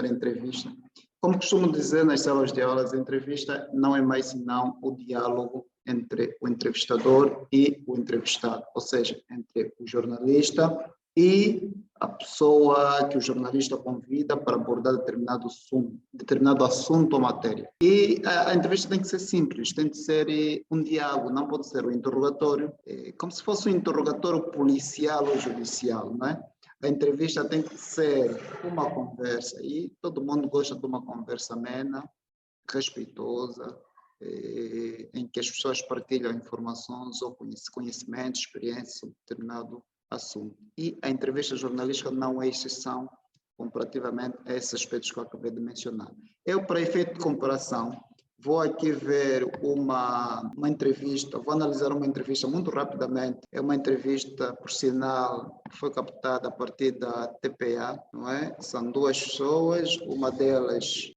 na entrevista. Como costumo dizer nas salas de aulas, a entrevista não é mais senão o diálogo entre o entrevistador e o entrevistado, ou seja, entre o jornalista e a pessoa que o jornalista convida para abordar determinado assunto ou matéria. E a entrevista tem que ser simples, tem que ser um diálogo, não pode ser um interrogatório, como se fosse um interrogatório policial ou judicial, não é? A entrevista tem que ser uma conversa e todo mundo gosta de uma conversa amena, respeitosa, em que as pessoas partilham informações ou conhecimentos, experiências sobre determinado assunto. E a entrevista jornalística não é exceção comparativamente a esses aspectos que eu acabei de mencionar. Eu, para efeito de comparação, vou aqui ver uma entrevista, vou analisar uma entrevista muito rapidamente. É uma entrevista, por sinal, que foi captada a partir da TPA, não é? São duas pessoas, uma delas,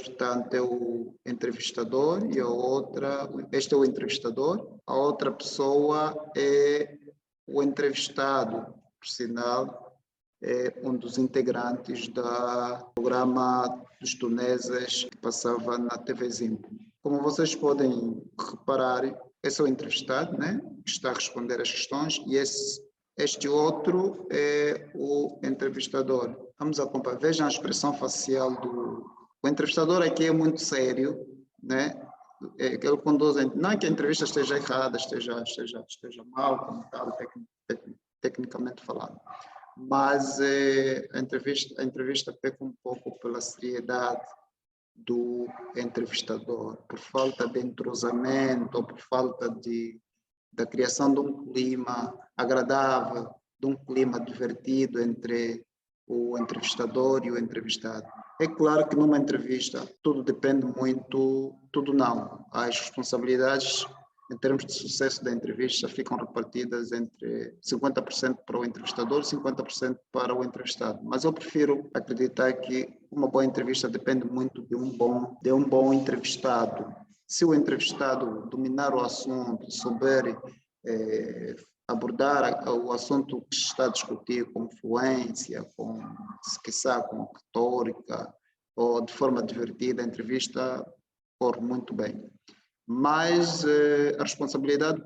portanto, é o entrevistador e a outra, este é o entrevistador, a outra pessoa é o entrevistado, por sinal, é um dos integrantes do programa dos tuneses que passava na TVzinho. Como vocês podem reparar, esse é o entrevistado, né? Que está a responder as questões, e este outro é o entrevistador. Vamos acompanhar. Vejam a expressão facial o entrevistador aqui é muito sério, né? Que ele conduz, não é que a entrevista esteja errada, esteja mal, como tal, tecnicamente falando, mas a entrevista peca um pouco pela seriedade do entrevistador, por falta de entrosamento, ou por falta da criação de um clima agradável, de um clima divertido entre o entrevistador e o entrevistado. É claro que numa entrevista tudo depende muito, tudo não, as responsabilidades em termos de sucesso da entrevista ficam repartidas entre 50% para o entrevistador e 50% para o entrevistado. Mas eu prefiro acreditar que uma boa entrevista depende muito de um bom entrevistado. Se o entrevistado dominar o assunto, souber abordar o assunto que se está a discutir com fluência, quiçá com retórica ou de forma divertida, a entrevista corre muito bem. Mas a responsabilidade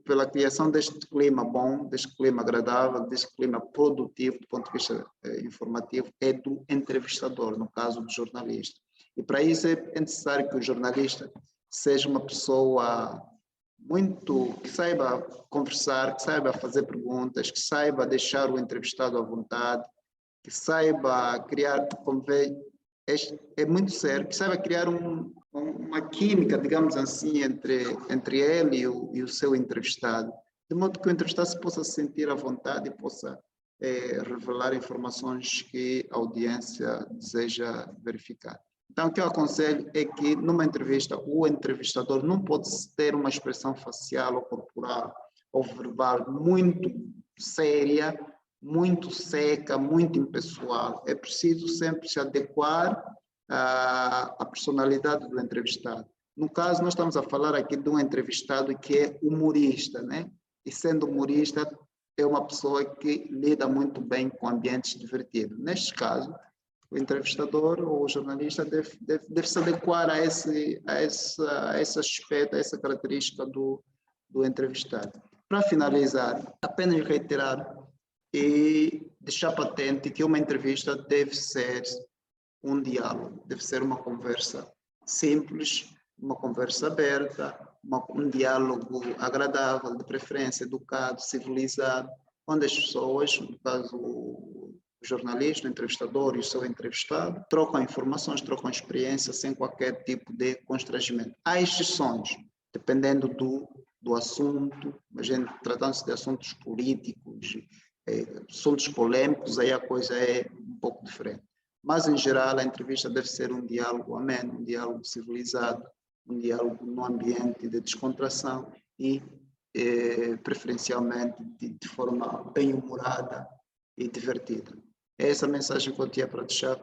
pela criação deste clima bom, deste clima agradável, deste clima produtivo do ponto de vista informativo é do entrevistador, no caso do jornalista. E para isso é necessário que o jornalista seja uma pessoa que saiba conversar, que saiba fazer perguntas, que saiba deixar o entrevistado à vontade, que saiba criar, como vê, é muito sério, que saiba criar uma química, digamos assim, entre ele e o seu entrevistado, de modo que o entrevistado se possa sentir à vontade e possa revelar informações que a audiência deseja verificar. Então, o que eu aconselho é que, numa entrevista, o entrevistador não pode ter uma expressão facial ou corporal ou verbal muito séria, muito seca, muito impessoal. É preciso sempre se adequar à personalidade do entrevistado. No caso, nós estamos a falar aqui de um entrevistado que é humorista, né? E sendo humorista, é uma pessoa que lida muito bem com ambientes divertidos. Neste caso, o entrevistador ou o jornalista deve se adequar a esse aspecto, a essa característica do entrevistado. Para finalizar, apenas reiterar e deixar patente que uma entrevista deve ser um diálogo, deve ser uma conversa simples, uma conversa aberta, um diálogo agradável, de preferência educado, civilizado, onde as pessoas, no caso o jornalista, o entrevistador e o seu entrevistado, trocam informações, trocam experiências sem qualquer tipo de constrangimento. Há exceções, dependendo do assunto, tratando-se de assuntos políticos, assuntos polêmicos, aí a coisa é um pouco diferente. Mas, em geral, a entrevista deve ser um diálogo ameno, um diálogo civilizado, um diálogo num ambiente de descontração e, preferencialmente, de forma bem-humorada e divertida. É essa a mensagem que eu tinha para deixar.